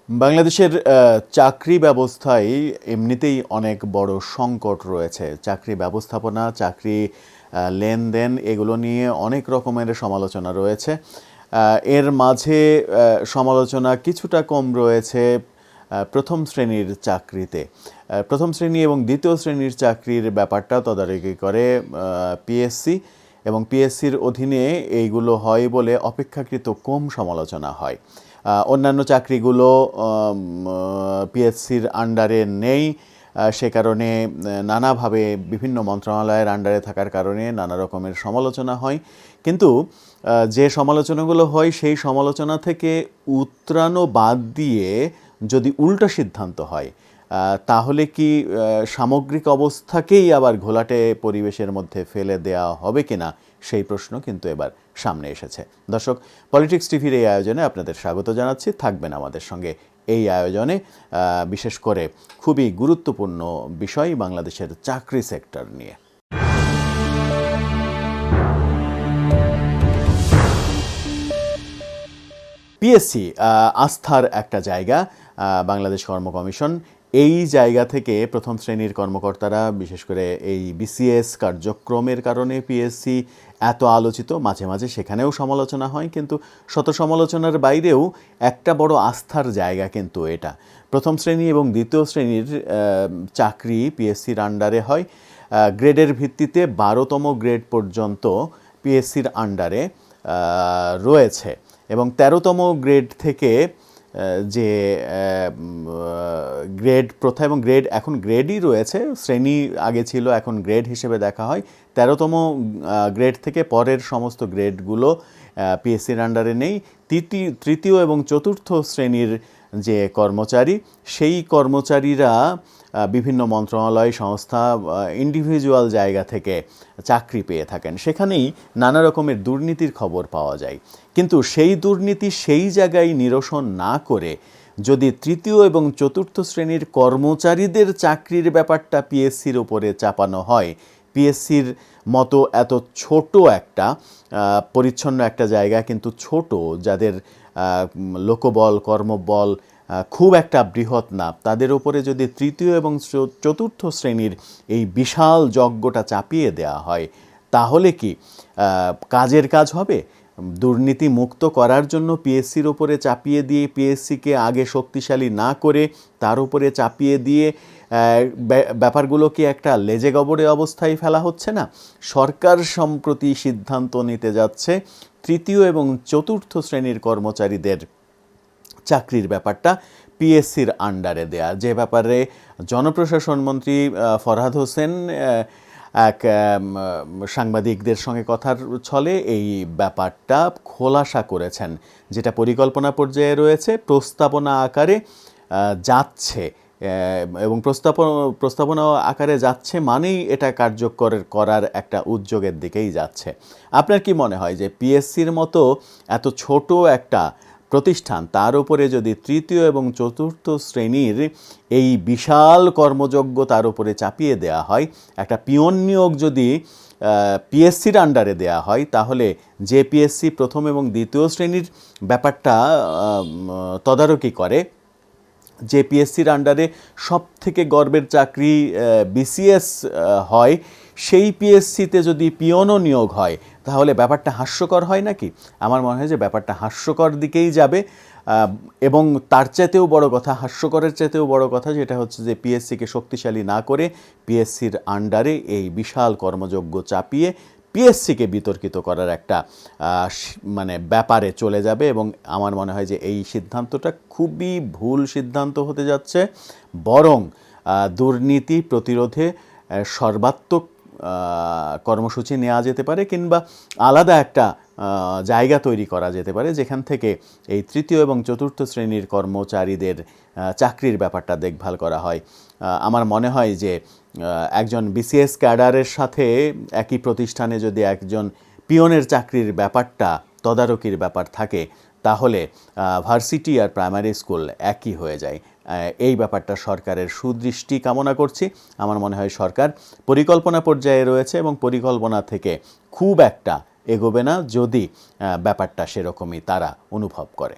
বাংলাদেশের চাকরি ব্যবস্থায় এমনিতেই অনেক বড় সংকট রয়েছে। চাকরি ব্যবস্থাপনা, চাকরি লেনদেন এগুলো নিয়ে অনেক রকমের সমালোচনা রয়েছে। এর মাঝে সমালোচনা কিছুটা কম রয়েছে প্রথম শ্রেণীর চাকরিতে। প্রথম শ্রেণী এবং দ্বিতীয় শ্রেণীর চাকরির ব্যাপারটা তদারকি করে পিএসসি, এবং পিএসসির অধীনে এইগুলো হয় বলে অপেক্ষাকৃত কম সমালোচনা হয়। অন্যান্য চাকরিগুলো পিএসসির আন্ডারে নেই, সে কারণে নানাভাবে বিভিন্ন মন্ত্রণালয়ের আন্ডারে থাকার কারণে নানা রকমের সমালোচনা হয়। কিন্তু যে সমালোচনাগুলো হয় সেই সমালোচনা থেকে উতরানো বাদ দিয়ে যদি উল্টো সিদ্ধান্ত হয়, তাহলে কি সামগ্রিক অবস্থাকেই আবার ঘোলাটে পরিবেশের মধ্যে ফেলে দেওয়া হবে কিনা, সেই প্রশ্ন কিন্তু এবার সামনে এসেছে। দর্শক, পলিটিক্স টিভির এই আয়োজনে আপনাদের স্বাগত জানাচ্ছি। থাকবেন আমাদের সঙ্গে এই আয়োজনে বিশেষ করে খুবই গুরুত্বপূর্ণ বিষয় বাংলাদেশের চাকরি সেক্টর নিয়ে। পিএসসি আস্থার একটা জায়গা, বাংলাদেশ কর্ম কমিশন। এই জায়গা থেকে প্রথম শ্রেণীর কর্মকর্তারা, বিশেষ করে এই বিসিএস কার্যক্রমের কারণে পিএসসি এত আলোচিত। মাঝে মাঝে সেখানেও সমালোচনা হয়, কিন্তু শত সমালোচনার বাইরেও একটা বড় আস্থার জায়গা কিন্তু এটা। প্রথম শ্রেণী এবং দ্বিতীয় শ্রেণীর চাকরি পিএসসির আন্ডারে হয়। গ্রেডের ভিত্তিতে 12তম গ্রেড পর্যন্ত পিএসসির আন্ডারে রয়েছে, এবং 13তম গ্রেড থেকে যে গ্রেড প্রথা, এবং গ্রেড এখন গ্রেডই রয়েছে, শ্রেণী আগে ছিল, এখন গ্রেড হিসেবে দেখা হয়। 13তম গ্রেড থেকে পরের সমস্ত গ্রেডগুলো পিএসসির আন্ডারে নেই। তৃতীয় এবং চতুর্থ শ্রেণীর যে কর্মচারী, সেই কর্মচারীরা বিভিন্ন মন্ত্রণালয়, সংস্থা, ইন্ডিভিজুয়াল জায়গা থেকে চাকরি পেয়ে থাকেন। সেখানেই নানা রকমের দুর্নীতির খবর পাওয়া যায়। কিন্তু সেই দুর্নীতি সেই জায়গায় নিরসন না করে যদি তৃতীয় এবং চতুর্থ শ্রেণীর কর্মচারীদের চাকরির ব্যাপারটা পিএসসির ওপরে চাপানো হয়, পিএসসির মতো এত ছোট একটা পরিচ্ছন্ন একটা জায়গা, কিন্তু ছোট, যাদের লোকবল, কর্মবল খুব একটা বৃহৎ না, তাদের ওপরে যদি তৃতীয় এবং চতুর্থ শ্রেণীর এই বিশাল যজ্ঞটা চাপিয়ে দেওয়া হয়, তাহলে কি কাজের কাজ হবে? দুর্নীতি মুক্ত করার জন্য পিএসসির ওপরে চাপিয়ে দিয়ে, পিএসসিকে আগে শক্তিশালী না করে তার উপরে চাপিয়ে দিয়ে ব্যাপারগুলোকে একটা লেজে গবরে অবস্থায় ফেলা হচ্ছে না? সরকার সম্প্রতি সিদ্ধান্ত নিতে যাচ্ছে তৃতীয় এবং চতুর্থ শ্রেণীর কর্মচারীদের চাকরির ব্যাপারটা পিএসসির আন্ডারে দেয়া, যে ব্যাপারে জনপ্রশাসন মন্ত্রী ফরহাদ হোসেন এক সাংবাদিকদের সঙ্গে কথার ছলে এই ব্যাপারটা খোলাসা করেছেন। যেটা পরিকল্পনা পর্যায়ে রয়েছে, প্রস্তাবনা আকারে যাচ্ছে, এবং প্রস্তাবনা আকারে যাচ্ছে মানেই এটা কার্যকর করার একটা উদ্যোগের দিকেই যাচ্ছে। আপনার কি মনে হয় যে পিএসসির মতো এত ছোট একটা প্রতিষ্ঠান, তার উপরে যদি তৃতীয় এবং চতুর্থ শ্রেণীর এই বিশাল কর্মযজ্ঞ তার উপরে চাপিয়ে দেওয়া হয়, একটা পিয়ন নিয়োগ যদি পিএসসির আন্ডারে দেওয়া হয়, তাহলে যে পিএসসি প্রথম এবং দ্বিতীয় শ্রেণীর ব্যাপারটা তদারকি করে, যে পিএসসির আন্ডারে সব থেকে গর্বের চাকরি বিসিএস হয়, সেই পিএসসিতে যদি পিয়নও নিয়োগ হয়, তাহলে ব্যাপারটা হাস্যকর হয় নাকি? আমার মনে হয় যে ব্যাপারটা হাস্যকর দিকেই যাবে। এবং তার চাইতেও বড় কথা, হাস্যকরের চাইতেও বড় কথা, যেটা হচ্ছে যে পিএসসিকে শক্তিশালী না করে পিএসসির আন্ডারে এই বিশাল কর্মযজ্ঞ চাপিয়ে পিএসসিকে বিতর্কিত করার একটা ব্যাপারে চলে যাবে। এবং আমার মনে হয় যে এই সিদ্ধান্তটা খুবই ভুল সিদ্ধান্ত হতে যাচ্ছে। বরং দুর্নীতি প্রতিরোধে সর্বাত্মক কর্মসূচি নেওয়া যেতে পারে, কিংবা আলাদা একটা জায়গা তৈরি করা যেতে পারে, যেখান থেকে এই তৃতীয় এবং চতুর্থ শ্রেণীর কর্মচারীদের চাকরির ব্যাপারটা দেখভাল করা হয়। আমার মনে হয় যে একজন বিসিএস ক্যাডারের সাথে একই প্রতিষ্ঠানে যদি একজন পিয়নের চাকরির ব্যাপারটা, তদারকির ব্যাপার থাকে, তাহলে ভার্সিটি আর প্রাইমারি স্কুল একই হয়ে যায়। এই ব্যাপারটা সরকারের সুদৃষ্টি কামনা করছি। আমার মনে হয় সরকার পরিকল্পনা পর্যায়ে রয়েছে, এবং পরিকল্পনা থেকে খুব একটা এগোবে না যদি ব্যাপারটা সেরকমই তারা অনুভব করে।